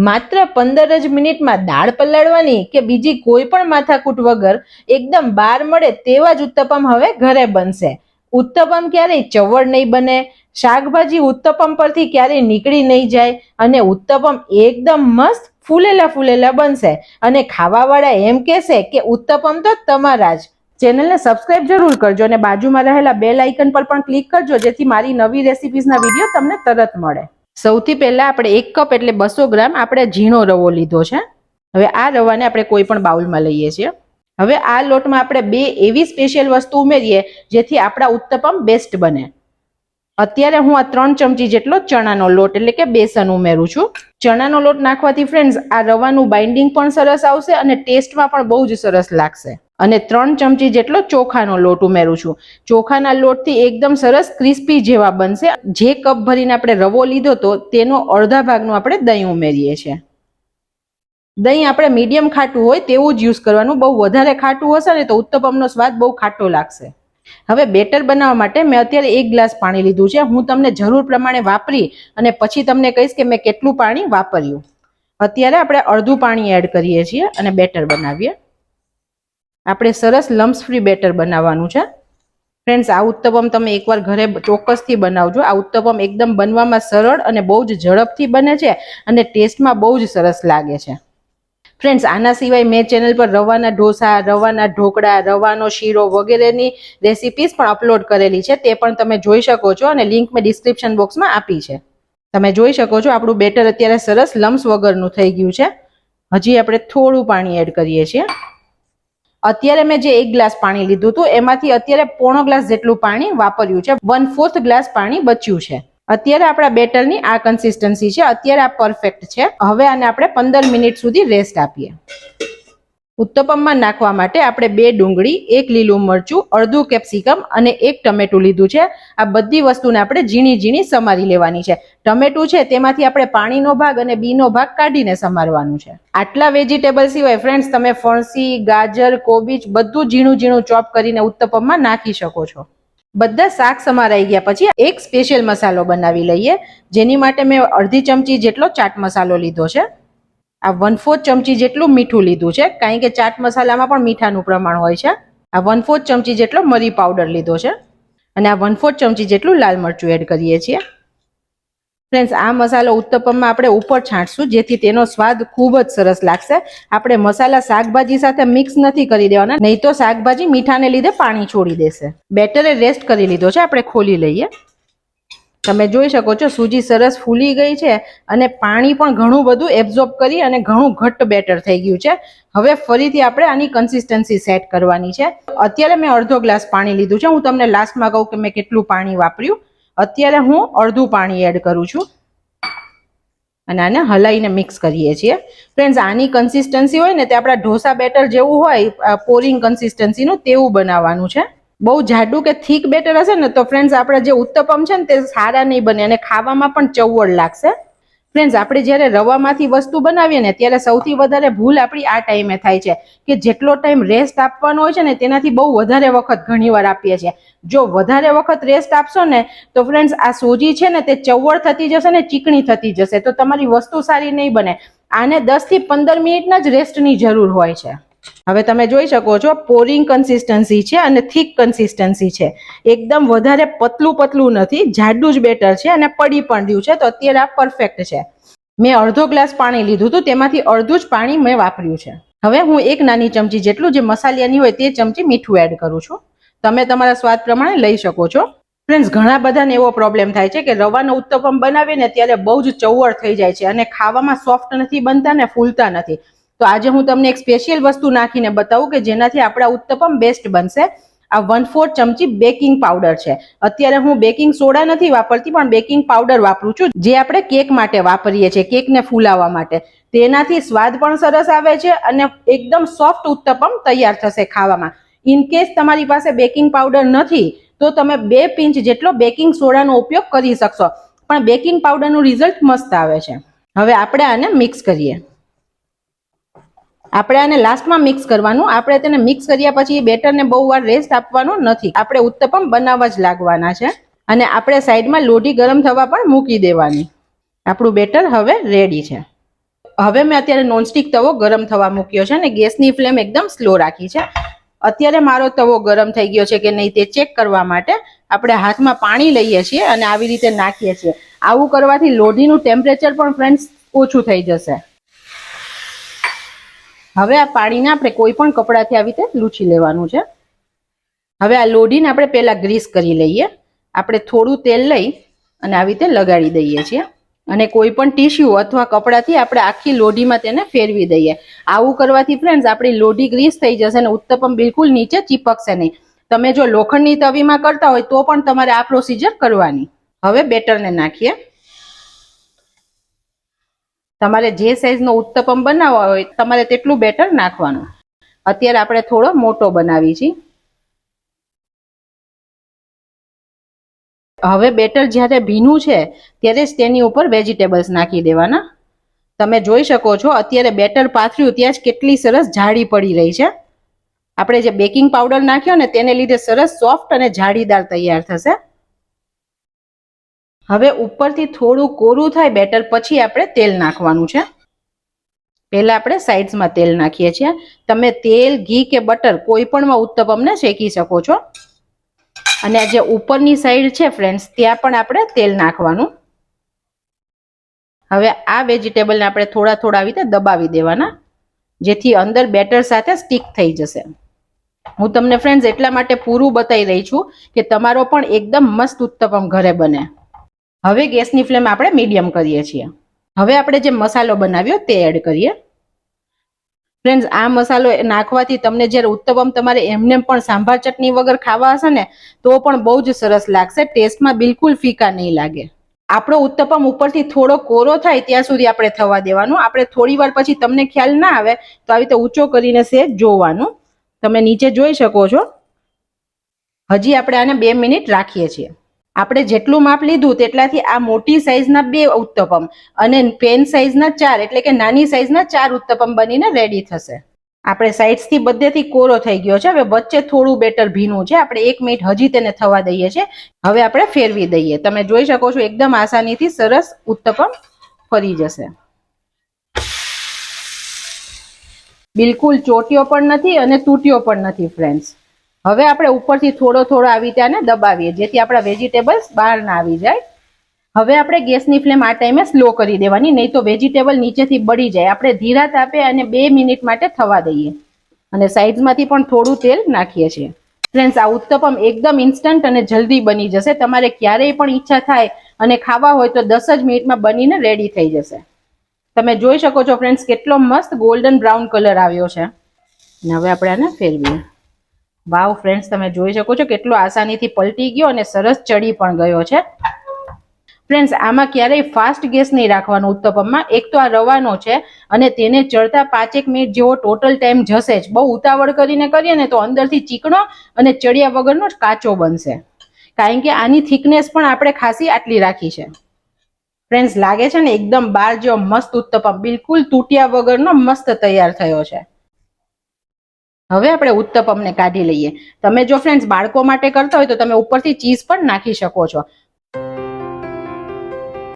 માત્ર 15 જ મિનિટમાં દાળ પલાળવાની કે બીજી કોઈ પણ માથાકૂટ વગર એકદમ બાર મળે તેવા જ ઉત્તપમ હવે ઘરે બનશે. ઉત્તપમ ક્યારેય ચવડ નહીં બને, શાકભાજી ઉત્તપમ પરથી ક્યારેય નીકળી નહીં જાય અને ઉત્તપમ એકદમ મસ્ત ફૂલેલા બનશે અને ખાવાવાળા એમ કહેશે કે ઉત્તપમ તો તમારા જ. ચેનલને સબસ્ક્રાઇબ જરૂર કરજો અને બાજુમાં રહેલા બેલ આઇકન પર પણ ક્લિક કરજો જેથી મારી નવી રેસિપીઝના વિડીયો તમને તરત મળે. સૌથી પહેલા આપણે 1 કપ એટલે 200 ગ્રામ આપણે ઝીણો રવો લીધો છે. હવે આ રવાને આપણે કોઈ પણ બાઉલમાં લઈએ છીએ. હવે આ લોટમાં આપણે 2 એવી સ્પેશિયલ વસ્તુ ઉમેરીએ જેથી આપણા ઉત્તપમ બેસ્ટ બને. અત્યારે હું આ 3 ચમચી જેટલો ચણાનો લોટ એટલે કે બેસન ઉમેરું છું. ચણાનો લોટ નાખવાથી ફ્રેન્ડ્સ આ રવાનું બાઇન્ડિંગ પણ સરસ આવશે અને ટેસ્ટમાં પણ બહુ જ સરસ લાગશે. અને 3 ચમચી જેટલો ચોખાનો લોટ ઉમેરું છું. ચોખાના લોટથી એકદમ સરસ ક્રિસ્પી જેવા બનશે. જે કપ ભરીને આપણે રવો લીધો તો તેનો અડધા ભાગનું આપણે દહીં ઉમેરીએ છીએ. દહીં આપણે મીડિયમ ખાટું હોય તેવું જ યુઝ કરવાનું. બહુ વધારે ખાટું હશે ને તો ઉત્તપમનો સ્વાદ બહુ ખાટો લાગશે. હવે બેટર બનાવવા માટે મેં અત્યારે 1 ગ્લાસ પાણી લીધું છે. હું તમને જરૂર પ્રમાણે વાપરી અને પછી તમને કહીશ કે મેં કેટલું પાણી વાપર્યું. અત્યારે આપણે અડધું પાણી એડ કરીએ છીએ અને બેટર બનાવીએ. આપણે સરસ લમ્સ ફ્રી બેટર બનાવવાનું છે. ફ્રેન્ડ્સ, આ ઉત્તપમ તમે એકવાર ઘરે ચોક્કસથી બનાવજો. આ ઉત્તપમ એકદમ બનવામાં સરળ અને બહુ જ ઝડપથી બને છે અને ટેસ્ટમાં બહુ જ સરસ લાગે છે. ફ્રેન્ડ્સ, આના સિવાય મેં ચેનલ પર રવાના ઢોસા, રવાના ઢોકળા, રવાનો શીરો વગેરેની રેસિપીઝ પણ અપલોડ કરેલી છે. તે પણ તમે જોઈ શકો છો અને લિંક મેં ડિસ્ક્રિપ્શન બોક્સમાં આપી છે. તમે જોઈ શકો છો આપણું બેટર અત્યારે સરસ લમ્સ વગરનું થઈ ગયું છે. હજી આપણે થોડું પાણી એડ કરીએ છીએ. અત્યારે મેં જે 1 ગ્લાસ પાણી લીધું હતું એમાંથી અત્યારે પોણો ગ્લાસ જેટલું પાણી વાપર્યું છે. 1/4 ગ્લાસ પાણી બચ્યું છે. અત્યારે આપણા બેટરની આ કન્સિસ્ટન્સી છે. અત્યારે આ પરફેક્ટ છે. હવે આને આપણે 15 મિનિટ સુધી રેસ્ટ આપીએ. ઉત્તપમમાં નાખવા માટે આપણે 2 ડુંગળી, 1 લીલું મરચું, અડધું કેપ્સિકમ અને 1 ટમેટું લીધું છે. આ બધી વસ્તુને આપણે ઝીણી સમારી લેવાની છે. ટમેટું છે તેમાંથી આપણે પાણીનો ભાગ અને બીનો ભાગ કાઢીને સમારવાનું છે. આટલા વેજીટેબલ સિવાય ફ્રેન્ડ્સ તમે ફણસી, ગાજર, કોબીજ બધું ઝીણું ચોપ કરીને ઉત્તપમમાં નાખી શકો છો. બધા શાક સમારાઈ ગયા પછી એક સ્પેશિયલ મસાલો બનાવી લઈએ. જેની માટે મેં અડધી ચમચી જેટલો ચાટ મસાલો લીધો છે. આ 1/4 ચમચી જેટલું મીઠું લીધું છે કારણ કે ચાટ મસાલામાં પણ મીઠાનું પ્રમાણ હોય છે. આ 1/4 ચમચી જેટલો મરી પાવડર લીધો છે અને આ 1/4 ચમચી જેટલું લાલ મરચું એડ કરીએ છીએ. ફ્રેન્ડ્સ, આ મસાલો ઉત્તપમમાં આપણે ઉપર છાંટશું જેથી તેનો સ્વાદ ખૂબ જ સરસ લાગશે. આપણે મસાલા શાકભાજી સાથે મિક્સ નથી કરી દેવાના, નહીં તો શાકભાજી મીઠાને લીધે પાણી છોડી દેશે. બેટરે રેસ્ટ કરી લીધો છે. આપણે ખોલી લઈએ. તમે જોઈ શકો છો સૂજી સરસ ફૂલી ગઈ છે અને પાણી પણ ઘણું બધું એબ્ઝોર્બ કરી અને ઘણું ઘટ્ટ બેટર થઈ ગયું છે. હવે ફરીથી આપણે આની કન્સિસ્ટન્સી સેટ કરવાની છે. અત્યારે મેં અડધો ગ્લાસ પાણી લીધું છે. હું તમને લાસ્ટમાં કહું કે મેં કેટલું પાણી વાપર્યું. અત્યારે હું અડધું પાણી એડ કરું છું અને આને હલાવીને મિક્સ કરીએ છીએ. ફ્રેન્ડ્સ, આની કન્સિસ્ટન્સી હોય ને તે આપણા ઢોસા બેટર જેવું હોય, પોરિંગ કન્સિસ્ટન્સીનું તેવું બનાવવાનું છે. બહુ જાડું કે થીક બેટર હશે ને તો ફ્રેન્ડ્સ આપણા જે ઉત્તપમ છે ને તે સારા નહીં બને અને ખાવામાં પણ ચવડ લાગશે. ફ્રેન્ડ્સ, આપણે જ્યારે રવામાંથી વસ્તુ બનાવીએ ને ત્યારે સૌથી વધારે ભૂલ આપણી આ ટાઈમે થાય છે કે જેટલો ટાઈમ રેસ્ટ આપવાનો હોય છે ને તેનાથી બહુ વધારે વખત ઘણીવાર આપીએ છીએ. જો વધારે વખત રેસ્ટ આપશો ને તો ફ્રેન્ડ્સ આ સોજી છે ને તે ચવડ થતી જશે ને ચીકણી થતી જશે તો તમારી વસ્તુ સારી નહીં બને. આને 10 થી 15 મિનિટના જ રેસ્ટની જરૂર હોય છે. હવે તમે જોઈ શકો છો પોરિંગ કન્સિસ્ટન્સી છે અને થીક કન્સિસ્ટન્સી છે. એકદમ વધારે પતલું નથી, જાડું જ બેટર છે અને પડી પણ રહ્યું છે. તો અત્યારે આ પરફેક્ટ છે. મેં અડધો ગ્લાસ પાણી લીધું હતું તેમાંથી અડધું જ પાણી મેં વાપર્યું છે. હવે હું 1 નાની ચમચી જેટલું જે મસાલિયાની હોય તે ચમચી મીઠું એડ કરું છું. તમે તમારા સ્વાદ પ્રમાણે લઈ શકો છો. ફ્રેન્ડ્સ, ઘણા બધાને એવો પ્રોબ્લેમ થાય છે કે રવાનો ઉત્તપમ બનાવીએ ને ત્યારે બહુ જ ચવડ થઈ જાય છે અને ખાવામાં સોફ્ટ નથી બનતા ને ફૂલતા નથી. તો આજે હું તમને એક સ્પેશિયલ વસ્તુ નાખીને બતાવું કે જેનાથી આપણા ઉત્તપમ બેસ્ટ બનશે. આ 1/4 ચમચી બેકિંગ પાવડર છે. અત્યારે હું બેકિંગ સોડા નથી વાપરતી પણ બેકિંગ પાવડર વાપરું છું જે આપણે કેક માટે વાપરીએ છીએ, કેકને ફૂલાવવા માટે. તેનાથી સ્વાદ પણ સરસ આવે છે અને એકદમ સોફ્ટ ઉત્તપમ તૈયાર થશે ખાવામાં. ઇન કેસ તમારી પાસે બેકિંગ પાવડર નથી તો તમે 2 પિંચ જેટલો બેકિંગ સોડાનો ઉપયોગ કરી શકશો, પણ બેકિંગ પાવડરનું રિઝલ્ટ મસ્ત આવે છે. હવે આપણે આને મિક્સ કરીએ. આપણે આને લાસ્ટમાં મિક્સ કરવાનું. આપણે તેને મિક્સ કર્યા પછી બેટરને બહુ વાર રેસ્ટ આપવાનો નથી. આપણે ઉત્તપમ બનાવવા જ લાગવાના છે અને આપણે સાઈડમાં લોઢી ગરમ થવા પણ મૂકી દેવાની. આપણું બેટર હવે રેડી છે. હવે મેં અત્યારે નોનસ્ટિક તવો ગરમ થવા મૂક્યો છે અને ગેસની ફ્લેમ એકદમ સ્લો રાખી છે. અત્યારે મારો તવો ગરમ થઈ ગયો છે કે નહીં તે ચેક કરવા માટે આપણે હાથમાં પાણી લઈએ છીએ અને આવી રીતે નાખીએ છીએ. આવું કરવાથી લોઢીનું ટેમ્પરેચર પણ ફ્રેન્ડ્સ ઓછું થઈ જશે. હવે આ પાણીને આપણે કોઈ પણ કપડાથી આવી રીતે લૂછી લેવાનું છે. હવે આ લોઢીને આપણે પહેલા ગ્રીસ કરી લઈએ. આપણે થોડું તેલ લઈ અને આવી રીતે લગાડી દઈએ છીએ અને કોઈ પણ ટીશ્યુ અથવા કપડાથી આપણે આખી લોઢીમાં તેને ફેરવી દઈએ. આવું કરવાથી ફ્રેન્ડ્સ આપણી લોઢી ગ્રીસ થઈ જશે અને ઉત્તપમ બિલકુલ નીચે ચીપકશે નહીં. તમે જો લોખંડની તવીમાં કરતા હોય તો પણ તમારે આ પ્રોસિજર કરવાની. હવે બેટરને નાખીએ. તમારે જે સાઈઝનો ઉત્તપમ બનાવવા હોય તમારે તેટલું બેટર નાખવાનું. અત્યારે આપણે થોડો મોટો બનાવી છીએ. હવે બેટર જ્યારે ભીનું છે ત્યારે જ તેની ઉપર વેજીટેબલ્સ નાખી દેવાના. તમે જોઈ શકો છો અત્યારે બેટર પાથર્યું ત્યાં જ કેટલી સરસ જાડી પડી રહી છે. આપણે જે બેકિંગ પાવડર નાખ્યો ને તેને લીધે સરસ સોફ્ટ અને જાળીદાર તૈયાર થશે. હવે ઉપરથી થોડું કોરું થાય બેટર પછી આપણે તેલ નાખવાનું છે. પહેલા આપણે સાઈડ્સમાં તેલ નાખીએ છીએ. તમે તેલ, ઘી કે બટર કોઈ પણમાં ઉત્તપમને શેકી શકો છો. અને જે ઉપરની સાઈડ છે ફ્રેન્ડ્સ ત્યાં પણ આપણે તેલ નાખવાનું. હવે આ વેજીટેબલને આપણે થોડા થોડા આવી રીતે દબાવી દેવાના જેથી અંદર બેટર સાથે સ્ટીક થઈ જશે. હું તમને ફ્રેન્ડ્સ એટલા માટે પૂરું બતાવી રહી છું કે તમારો પણ એકદમ મસ્ત ઉત્તપમ ઘરે બને. હવે ગેસની ફ્લેમ આપણે મીડિયમ કરીએ છીએ. હવે આપણે જે મસાલો બનાવ્યો તે એડ કરીએ. ફ્રેન્ડ્સ આ મસાલો નાખવાથી તમને જ્યારે ઉત્તપમ તમારે એમને પણ સાંભાર ચટણી વગર ખાવા હશે ને તો પણ બહુ જ સરસ લાગશે. ટેસ્ટમાં બિલકુલ ફીકા નહીં લાગે. આપણો ઉત્તપમ ઉપરથી થોડો કોરો થાય ત્યાં સુધી આપણે થવા દેવાનું. આપણે થોડી વાર પછી તમને ખ્યાલ ના આવે તો આવી રીતે ઊંચો કરીને સેજ જોવાનું. તમે નીચે જોઈ શકો છો. હજી આપણે આને 2 મિનિટ રાખીએ છીએ. આપણે જેટલું માપ લીધું તેટલાથી આ મોટી સાઈઝના 2 ઉત્તપમ અને પેન સાઈઝના 4 એટલે કે નાની સાઈઝના 4 ઉત્તપમ બનીને રેડી થશે. આપણે સાઈડ્સથી બધેથી કોરો થઈ ગયો છે. હવે વચ્ચે થોડું બેટર ભીનું છે. આપણે 1 મિનિટ હજી તેને થવા દઈએ છીએ. હવે આપણે ફેરવી દઈએ. તમે જોઈ શકો છો એકદમ આસાનીથી સરસ ઉત્તપમ ફરી જશે. બિલકુલ ચોટ્યો પણ નથી અને તૂટ્યો પણ નથી ફ્રેન્ડ્સ. હવે આપણે ઉપરથી થોડો થોડો આવી ત્યાં દબાવીએ જેથી આપણા વેજીટેબલ્સ બહાર ના આવી જાય. હવે આપણે ગેસની ફ્લેમ આ ટાઈમે સ્લો કરી દેવાની નહીં તો વેજીટેબલ નીચેથી બળી જાય. આપણે ધીરા તાપે અને 2 મિનિટ માટે થવા દઈએ અને સાઈડ્સમાંથી પણ થોડું તેલ નાખીએ છીએ. ફ્રેન્ડ્સ આ ઉત્તપમ એકદમ ઇન્સ્ટન્ટ અને જલ્દી બની જશે. તમારે ક્યારેય પણ ઈચ્છા થાય અને ખાવા હોય તો 10 જ મિનિટમાં બનીને રેડી થઈ જશે. તમે જોઈ શકો છો ફ્રેન્ડ્સ કેટલો મસ્ત ગોલ્ડન બ્રાઉન કલર આવ્યો છે. અને હવે આપણે આને ફેરવીએ. વાવ ફ્રેન્ડ્સ તમે જોઈ શકો છો કેટલો આસાનીથી પલટી ગયો અને સરસ ચડી પણ ગયો છે. ફ્રેન્ડ્સ આમાં ક્યારેય ફાસ્ટ ગેસ નહીં રાખવાનો ઉત્તપમમાં. એક તો આ રવાનો છે અને તેને ચડતા 5-1 મિનિટ જેવો ટોટલ ટાઈમ જશે જ. બહુ ઉતાવળ કરીને કરીએ ને તો અંદરથી ચીકણો અને ચડિયા વગરનો જ કાચો બનશે. કારણ કે આની થિકનેસ પણ આપણે ખાસી આટલી રાખી છે. ફ્રેન્ડ્સ લાગે છે ને એકદમ બાર જેવો મસ્ત ઉત્તપમ બિલકુલ તૂટ્યા વગરનો મસ્ત તૈયાર થયો છે. હવે આપણે ઉત્તપમને કાઢી લઈએ. તમે જો ફ્રેન્ડ્સ બાળકો માટે કરતા હોય તો તમે ઉપરથી ચીઝ પણ નાખી શકો છો.